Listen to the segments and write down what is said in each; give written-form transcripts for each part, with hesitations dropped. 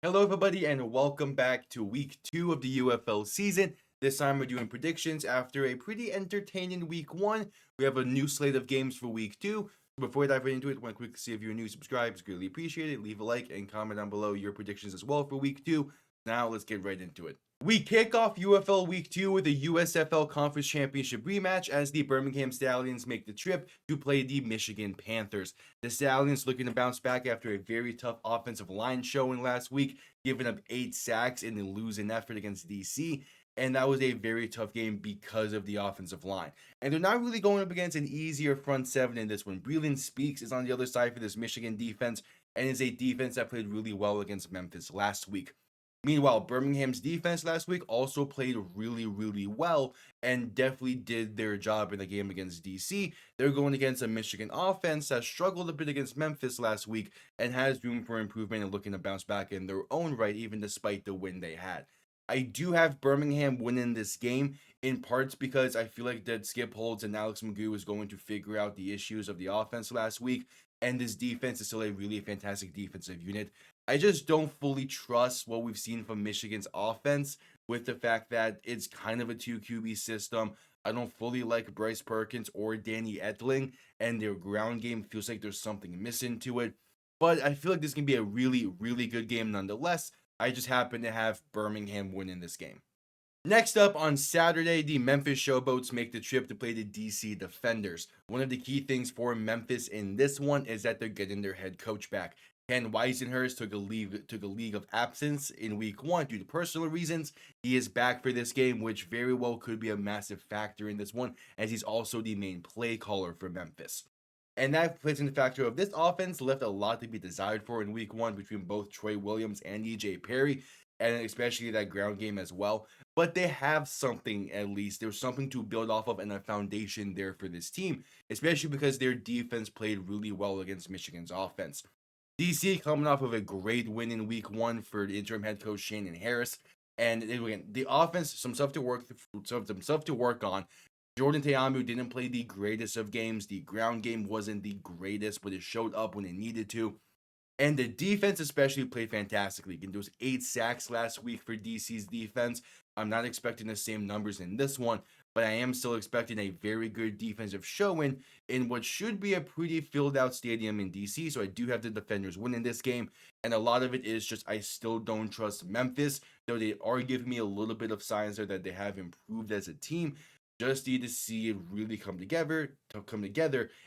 Hello, everybody, and welcome back to week 2 of the UFL season. This time we're doing predictions after a pretty entertaining week 1. We have a new slate of games for week 2. Before I dive right into it, I want to quickly see if you're new, subscribe, it's greatly appreciated. Leave a like and comment down below your predictions as well for week 2. Now let's get right into it. We kick off UFL Week 2 with a USFL Conference Championship rematch as the Birmingham Stallions make the trip to play the Michigan Panthers. The Stallions looking to bounce back after a very tough offensive line showing last week, giving up 8 sacks in the losing effort against DC. And that was a very tough game because of the offensive line. And they're not really going up against an easier front seven in this one. Breland Speaks is on the other side for this Michigan defense, and is a defense that played really well against Memphis last week. Meanwhile, Birmingham's defense last week also played really well and definitely did their job in the game against DC. They're going against a Michigan offense that struggled a bit against Memphis last week and has room for improvement and looking to bounce back in their own right, even despite the win they had. I do have Birmingham winning this game in parts because I feel like that Skip Holtz and Alex Magoo is going to figure out the issues of the offense last week, and this defense is still a really fantastic defensive unit. I just don't fully trust what we've seen from Michigan's offense with the fact that it's kind of a 2 QB system. I don't fully like Bryce Perkins or Danny Etling, and their ground game feels like there's something missing to it. But I feel like this can be a really good game nonetheless. I just happen to have Birmingham winning this game. Next up on Saturday, the Memphis Showboats make the trip to play the DC Defenders. One of the key things for Memphis in this one is that they're getting their head coach back. Ken Weisenhurst took a league of absence in week 1 due to personal reasons. He is back for this game, which very well could be a massive factor in this one, as he's also the main play caller for Memphis. And that plays in the factor of this offense left a lot to be desired for in week 1 between both Troy Williams and EJ Perry, and especially that ground game as well. But they have something, at least. There's something to build off of and a foundation there for this team, especially because their defense played really well against Michigan's offense. DC coming off of a great win in week 1 for the interim head coach Shannon Harris. And again, the offense, some stuff to work on. Jordan Teamu didn't play the greatest of games. The ground game wasn't the greatest, but it showed up when it needed to. And the defense especially played fantastically. Again, there was 8 sacks last week for DC's defense. I'm not expecting the same numbers in this one, but I am still expecting a very good defensive showing in what should be a pretty filled out stadium in DC. So I do have the Defenders winning this game. And a lot of it is just I still don't trust Memphis, though they are giving me a little bit of signs there that they have improved as a team. Just need to see it really come together,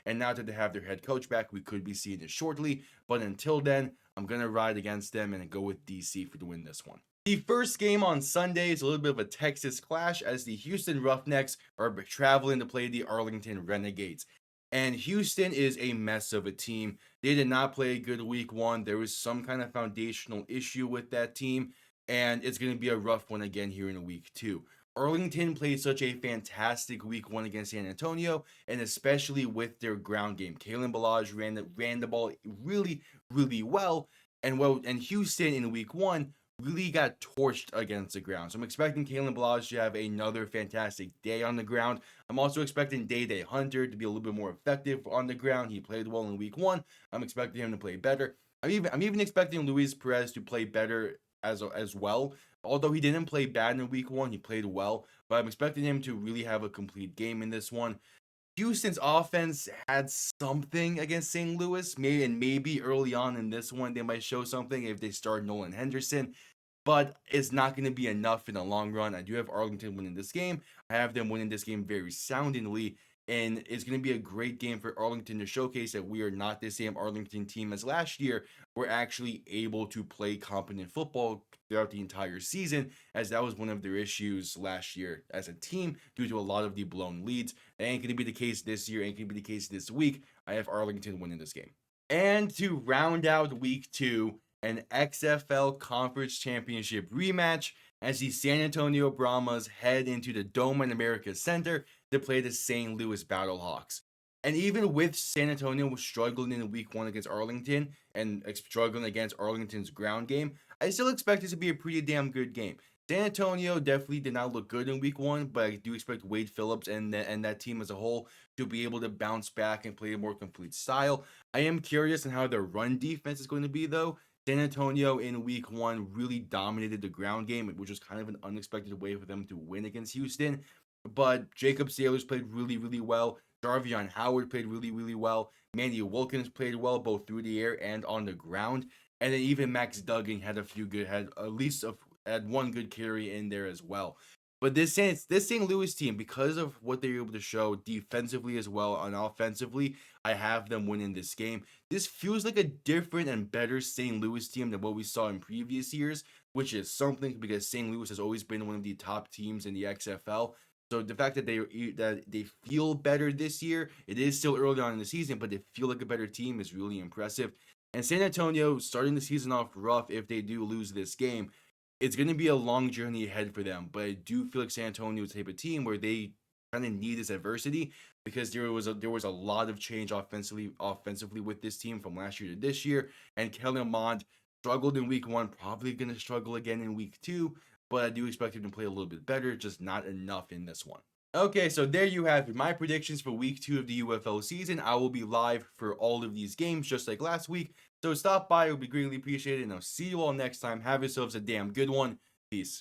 and now that they have their head coach back, we could be seeing it shortly. But until then, I'm gonna ride against them and go with DC for to win this one. The first game on Sunday is a little bit of a Texas clash as the Houston Roughnecks are traveling to play the Arlington Renegades. And Houston is a mess of a team. They did not play a good week 1. There was some kind of foundational issue with that team, and it's going to be a rough one again here in week 2. Arlington played such a fantastic week 1 against San Antonio, and especially with their ground game. Kalen Ballage ran the ball really well, and Houston in week 1 really got torched against the ground. So I'm expecting Kalen Ballage to have another fantastic day on the ground. I'm also expecting Day Hunter to be a little bit more effective on the ground. He played well in week 1. I'm expecting him to play better. I'm even expecting Luis Perez to play better as well. Although he didn't play bad in week 1, he played well, but I'm expecting him to really have a complete game in this one. Houston's offense had something against St. Louis, maybe early on in this one they might show something if they start Nolan Henderson, but it's not going to be enough in the long run. I do have Arlington winning this game. I have them winning this game very soundingly, and it's going to be a great game for Arlington to showcase that we are not the same Arlington team as last year. We're actually able to play competent football throughout the entire season, as that was one of their issues last year as a team due to a lot of the blown leads. That ain't going to be the case this year, ain't going to be the case this week. I have Arlington winning this game. And to round out week 2, an XFL Conference Championship rematch as the San Antonio Brahmas head into the Dome in America Center to play the St. Louis Battlehawks. And even with San Antonio struggling in week 1 against Arlington and struggling against Arlington's ground game, I still expect it to be a pretty damn good game. San Antonio definitely did not look good in week 1, but I do expect Wade Phillips and that team as a whole to be able to bounce back and play a more complete style. I am curious on how their run defense is going to be, though, San Antonio in week one really dominated the ground game, which was kind of an unexpected way for them to win against Houston. But Jacob Sailors played really, really well. Jarvion Howard played really, really well. Manny Wilkins played well both through the air and on the ground. And then even Max Duggan had a few good, had at least had one good carry in there as well. But this St. Louis team, because of what they're able to show defensively as well and offensively, I have them winning this game. This feels like a different and better St. Louis team than what we saw in previous years, which is something because St. Louis has always been one of the top teams in the XFL. So the fact that they feel better this year, it is still early on in the season, but they feel like a better team is really impressive. And San Antonio starting the season off rough if they do lose this game. It's going to be a long journey ahead for them, but I do feel like San Antonio is the type of team where they kind of need this adversity because there was a lot of change offensively with this team from last year to this year, and Kellen Mond struggled in week one, probably going to struggle again in week two, but I do expect him to play a little bit better, just not enough in this one. Okay, so there you have it. My predictions for week two of the UFL season. I will be live for all of these games just like last week. So stop by, it would be greatly appreciated, and I'll see you all next time. Have yourselves a damn good one. Peace.